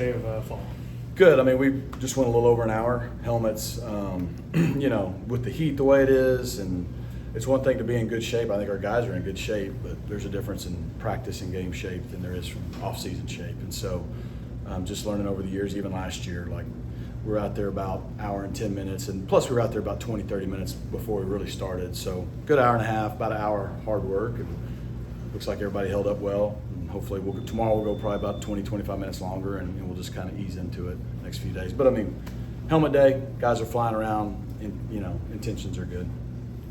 day of fall? Good. I mean, we just went a little over an hour. Helmets, with the heat the way it is, and it's one thing to be in good shape. I think our guys are in good shape, but there's a difference in practice and game shape than there is from off-season shape. And so just learning over the years, even last year, like we're out there about an hour and 10 minutes, and plus we were out there about 20, 30 minutes before we really started. So good hour and a half, about an hour hard work, and looks like everybody held up well. And hopefully tomorrow we'll go probably about 20, 25 minutes longer, and we'll just kind of ease into it next few days. But I mean, helmet day, guys are flying around, and intentions are good.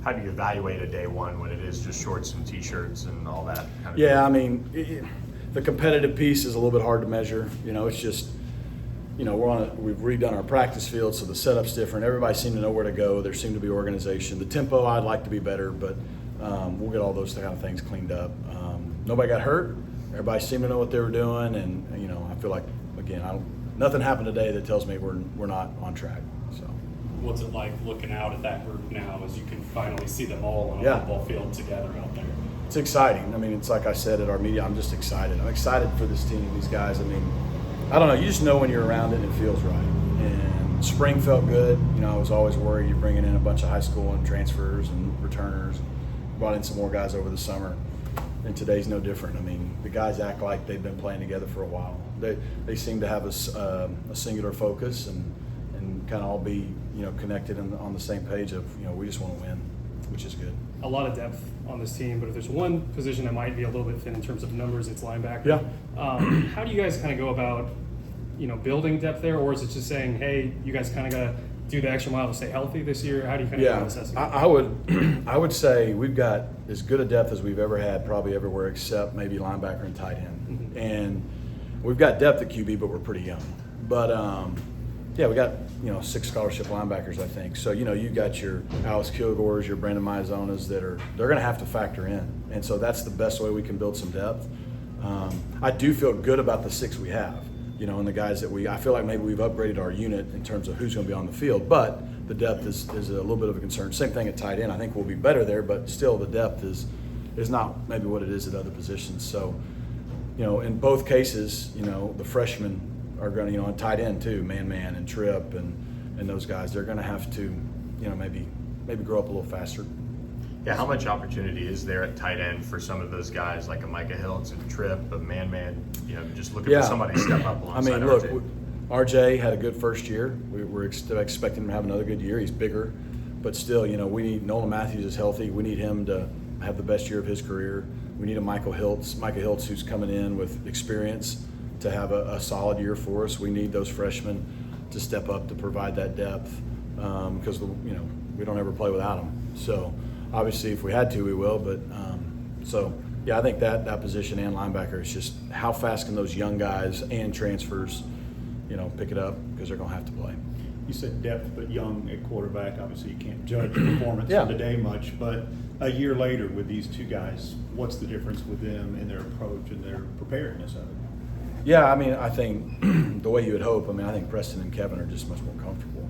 How do you evaluate a day one when it is just shorts and t-shirts and all that kind of Yeah, thing? I mean, the competitive piece is a little bit hard to measure. It's just, we've redone our practice field, so the setup's different. Everybody seemed to know where to go. There seemed to be organization. The tempo, I'd like to be better, but we'll get all those kind of things cleaned up. Nobody got hurt. Everybody seemed to know what they were doing, and I feel like, again, nothing happened today that tells me we're not on track. So. What's it like looking out at that group now as you can finally see them all on a football field together out there? It's exciting. I mean, it's like I said at our media, I'm just excited. I'm excited for this team, these guys. I mean, I don't know, you just know when you're around it and it feels right. And spring felt good. I was always worried you're bringing in a bunch of high school and transfers and returners. Brought in some more guys over the summer. And today's no different. I mean, the guys act like they've been playing together for a while. They seem to have a singular focus and kind of all be connected and on the same page of we just want to win, which is good. A lot of depth on this team, but if there's one position that might be a little bit thin in terms of numbers, it's linebacker. Yeah. How do you guys kind of go about building depth there, or is it just saying, hey, you guys kind of got to do the extra mile to stay healthy this year? How do you kind of assess it? I would say we've got as good a depth as we've ever had, probably everywhere except maybe linebacker and tight end. Mm-hmm. And we've got depth at QB, but we're pretty young. But we got 6 scholarship linebackers, I think. So you got your Alex Kilgores, your Brandon Maizonas they're going to have to factor in, and so that's the best way we can build some depth. I do feel good about the 6 we have. And the guys that I feel like maybe we've upgraded our unit in terms of who's going to be on the field, but the depth is a little bit of a concern. Same thing at tight end. I think we'll be better there, but still the depth is not maybe what it is at other positions. So, in both cases, the freshmen are going to, on tight end too, man and Tripp and those guys, they're going to have to, maybe grow up a little faster. Yeah, how much opportunity is there at tight end for some of those guys like a Micah Hiltz and Tripp, a man, just looking for somebody to step up alongside? I mean, look, RJ had a good first year. We're expecting him to have another good year. He's bigger, but still, we need Nolan Matthews is healthy. We need him to have the best year of his career. We need a Micah Hiltz who's coming in with experience to have a solid year for us. We need those freshmen to step up to provide that depth because we don't ever play without them. So obviously, if we had to, we will. But I think that position and linebacker is just how fast can those young guys and transfers, pick it up because they're going to have to play. You said depth, but young at quarterback. Obviously, you can't judge the performance of the day much. But a year later with these 2 guys, what's the difference with them in their approach and their preparedness of it? Yeah, I mean, I think the way you would hope. I mean, I think Preston and Kevin are just much more comfortable.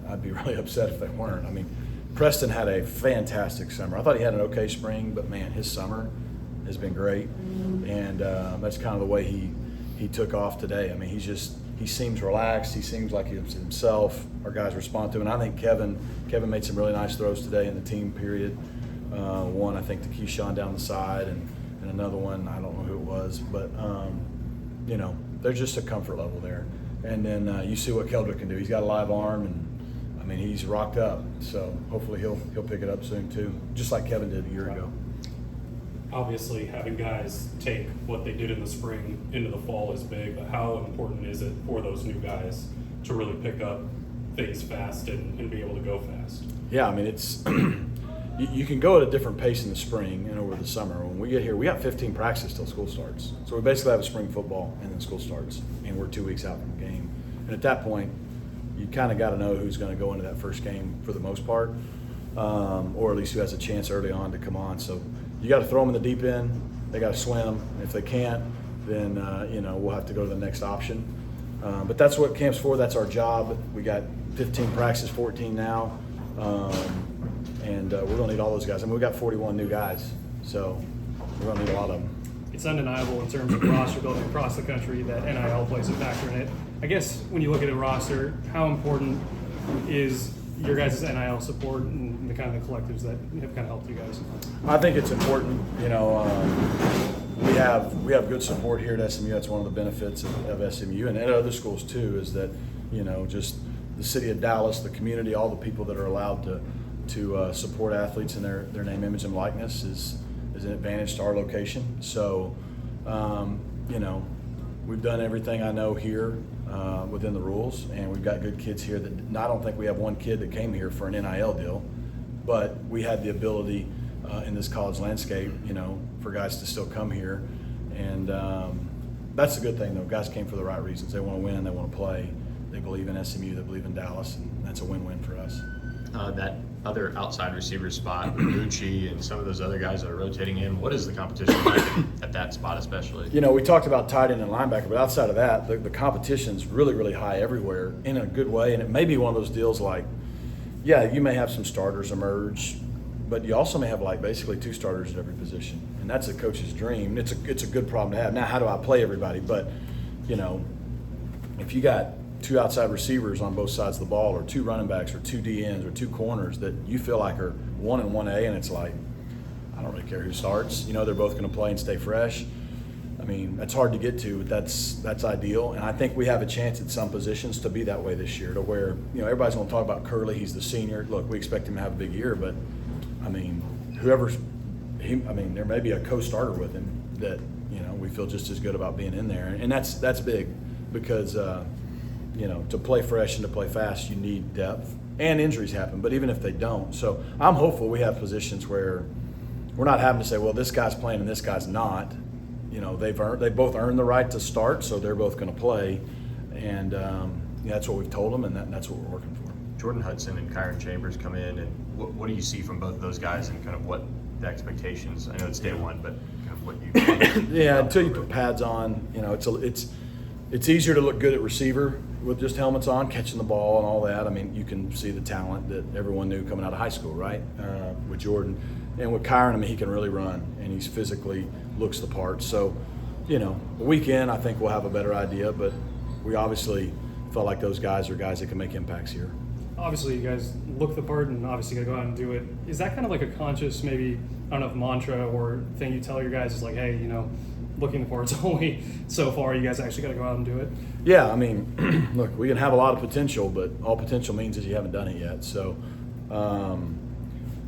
I'd be really upset if they weren't. I mean, Preston had a fantastic summer. I thought he had an okay spring, but man, his summer has been great, and that's kind of the way he took off today. I mean, he seems relaxed. He seems like he's himself. Our guys respond to him. And I think Kevin made some really nice throws today in the team period. One, I think, to Keyshawn down the side, and another one, I don't know who it was, but there's just a comfort level there. And then you see what Keldrick can do. He's got a live arm, and I mean, he's rocked up. So hopefully he'll pick it up soon too, just like Kevin did a year ago. Obviously, having guys take what they did in the spring into the fall is big, but how important is it for those new guys to really pick up things fast and be able to go fast? Yeah, I mean, it's you can go at a different pace in the spring and over the summer. When we get here, we got 15 practices till school starts. So we basically have a spring football and then school starts, and we're 2 weeks out from the game. And at that point, you kind of got to know who's going to go into that first game for the most part, or at least who has a chance early on to come on. So you got to throw them in the deep end. They got to swim. If they can't, then we'll have to go to the next option. But that's what camp's for. That's our job. We got 15 practices, 14 now. And we're going to need all those guys. I mean, we got 41 new guys, so we're going to need a lot of them. it's undeniable in terms of roster building across the country that NIL plays a factor in it. I guess when you look at a roster, how important is your guys' NIL support and the kind of the collectives that have kind of helped you guys? I think it's important. You know, we have good support here at SMU. That's one of the benefits of SMU and at other schools too. Is that, you know, just the city of Dallas, the community, all the people that are allowed to support athletes in their name, image, and likeness is an advantage to our location. So, you know, we've done everything I know here within the rules, and we've got good kids here. That I don't think we have one kid that came here for an NIL deal, but we had the ability in this college landscape, you know, for guys to still come here, and that's a good thing though. Guys came for the right reasons. They want to win. They want to play. They believe in SMU. They believe in Dallas, and that's a win-win for us. That other outside receiver spot, Lucci and some of those other guys that are rotating in, what is the competition like at that spot especially? You know, we talked about tight end and linebacker, but outside of that, the competition's really, really high everywhere in a good way. And it may be one of those deals like, yeah, you may have some starters emerge, but you also may have like basically 2 starters at every position. And that's a coach's dream. It's a good problem to have. Now, how do I play everybody? But, you know, if you got 2 outside receivers on both sides of the ball, or 2 running backs, or 2 DNs, or 2 corners that you feel like are 1 and 1A, and it's like, I don't really care who starts. You know, they're both going to play and stay fresh. I mean, that's hard to get to, but that's ideal. And I think we have a chance at some positions to be that way this year, to where, you know, everybody's going to talk about Curley. He's the senior. Look, we expect him to have a big year, but I mean, there may be a co-starter with him that, you know, we feel just as good about being in there, and that's big because. You know, to play fresh and to play fast, you need depth, and injuries happen, but even if they don't. So I'm hopeful we have positions where we're not having to say, well, this guy's playing and this guy's not. You know, they both earned the right to start, so they're both going to play, and that's what we've told them, and that's what we're working for. Jordan Hudson and Kyron Chambers come in, and what do you see from both of those guys, and kind of what the expectations? I know it's day one, but kind of what you yeah, until you put pads on, you know, it's easier to look good at receiver with just helmets on, catching the ball and all that. I mean, you can see the talent that everyone knew coming out of high school, right? With Jordan. And with Kyron, I mean, he can really run, and he's physically looks the part. So, you know, the weekend, I think we'll have a better idea, but we obviously felt like those guys are guys that can make impacts here. Obviously, you guys look the part and obviously got to go out and do it. Is that kind of like a conscious, maybe, I don't know if mantra or thing you tell your guys is like, hey, you know, looking the part's only so far, you guys actually got to go out and do it? Yeah, I mean, look, we can have a lot of potential, but all potential means is you haven't done it yet. So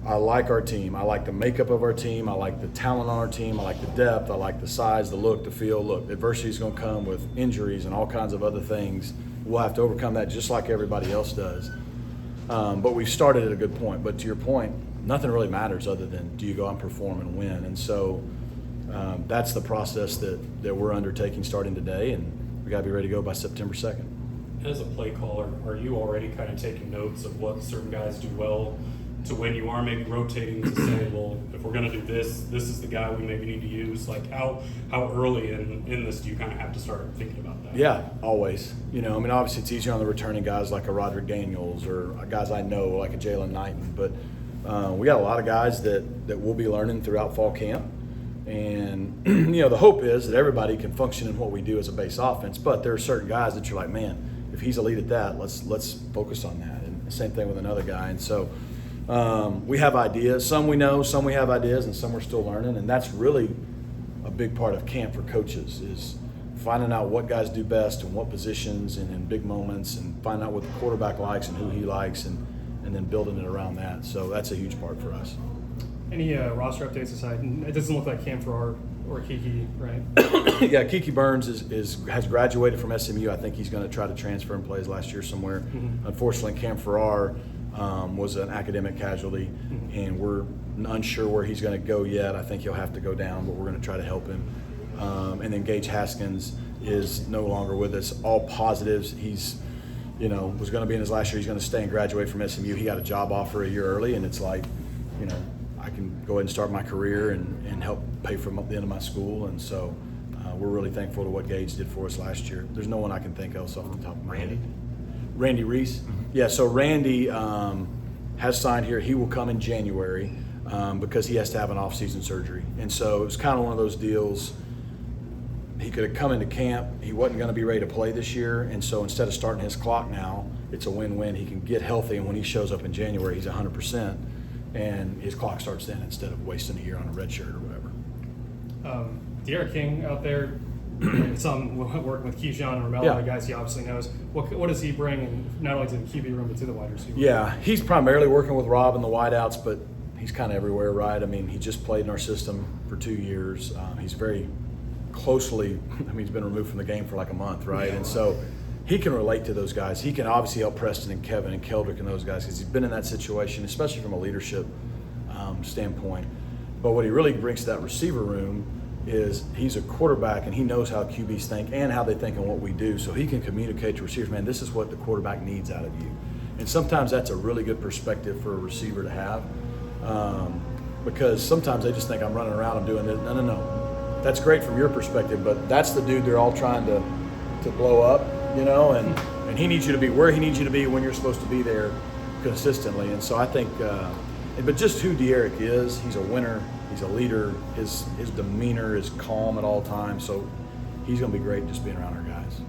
I like our team. I like the makeup of our team. I like the talent on our team. I like the depth. I like the size, the look, the feel. Look, adversity is going to come with injuries and all kinds of other things. We'll have to overcome that just like everybody else does. But we've started at a good point. But to your point, nothing really matters other than do you go out and perform and win. And so that's the process that we're undertaking starting today, and we got to be ready to go by September 2nd. As a play caller, are you already kind of taking notes of what certain guys do well to when you are maybe rotating to say, well, if we're going to do this is the guy we maybe need to use? Like how early in this do you kind of have to start thinking about that? Yeah, always. You know, I mean, obviously it's easier on the returning guys like a Roderick Daniels or guys I know like a Jalen Knighton, but we got a lot of guys that we'll be learning throughout fall camp. And, you know, the hope is that everybody can function in what we do as a base offense, but there are certain guys that you're like, man, if he's elite at that, let's focus on that. And the same thing with another guy. And so we have ideas. Some we know, some we have ideas, and some we're still learning. And that's really a big part of camp for coaches is finding out what guys do best and what positions and in big moments, and finding out what the quarterback likes and who he likes, and then building it around that. So that's a huge part for us. Any roster updates aside? It doesn't look like Cam Farrar or Kiki, right? Yeah, Kiki Burns has graduated from SMU. I think he's going to try to transfer and play his last year somewhere. Mm-hmm. Unfortunately, Cam Farrar was an academic casualty, mm-hmm. and we're unsure where he's going to go yet. I think he'll have to go down, but we're going to try to help him. And then Gage Haskins is no longer with us. All positives. He's, you know, was going to be in his last year. He's going to stay and graduate from SMU. He got a job offer a year early, and it's like, you know, I can go ahead and start my career and help pay for the end of my school. And so we're really thankful to what Gage did for us last year. There's no one I can think else off the top of my head. Randy Reese? Mm-hmm. Yeah, so Randy has signed here. He will come in January because he has to have an off-season surgery. And so it was kind of one of those deals. he could have come into camp. He wasn't going to be ready to play this year, and so instead of starting his clock now, it's a win-win. He can get healthy, and when he shows up in January, he's 100%, and his clock starts then instead of wasting a year on a red shirt or whatever. De'Ara King out there, some working with Keyshawn and Romello, Yeah. the guys he obviously knows. What does he bring, and not only to the QB room but to the wide receiver? Yeah, he's primarily working with Rob and the wideouts, but he's kind of everywhere, right? I mean, he just played in our system for 2 years. He's very closely, I mean, he's been removed from the game for like a month, right? And so he can relate to those guys. He can obviously help Preston and Kevin and Keldrick and those guys because he's been in that situation, especially from a leadership standpoint. But what he really brings to that receiver room is he's a quarterback and he knows how QBs think and how they think and what we do. So he can communicate to receivers, man, this is what the quarterback needs out of you. And sometimes that's a really good perspective for a receiver to have because sometimes they just think I'm running around, I'm doing this. No. That's great from your perspective, but that's the dude they're all trying to blow up, and he needs you to be where he needs you to be when you're supposed to be there consistently. And so I think, but just who De'Ara is, he's a winner, he's a leader, his demeanor is calm at all times, so he's going to be great just being around our guys.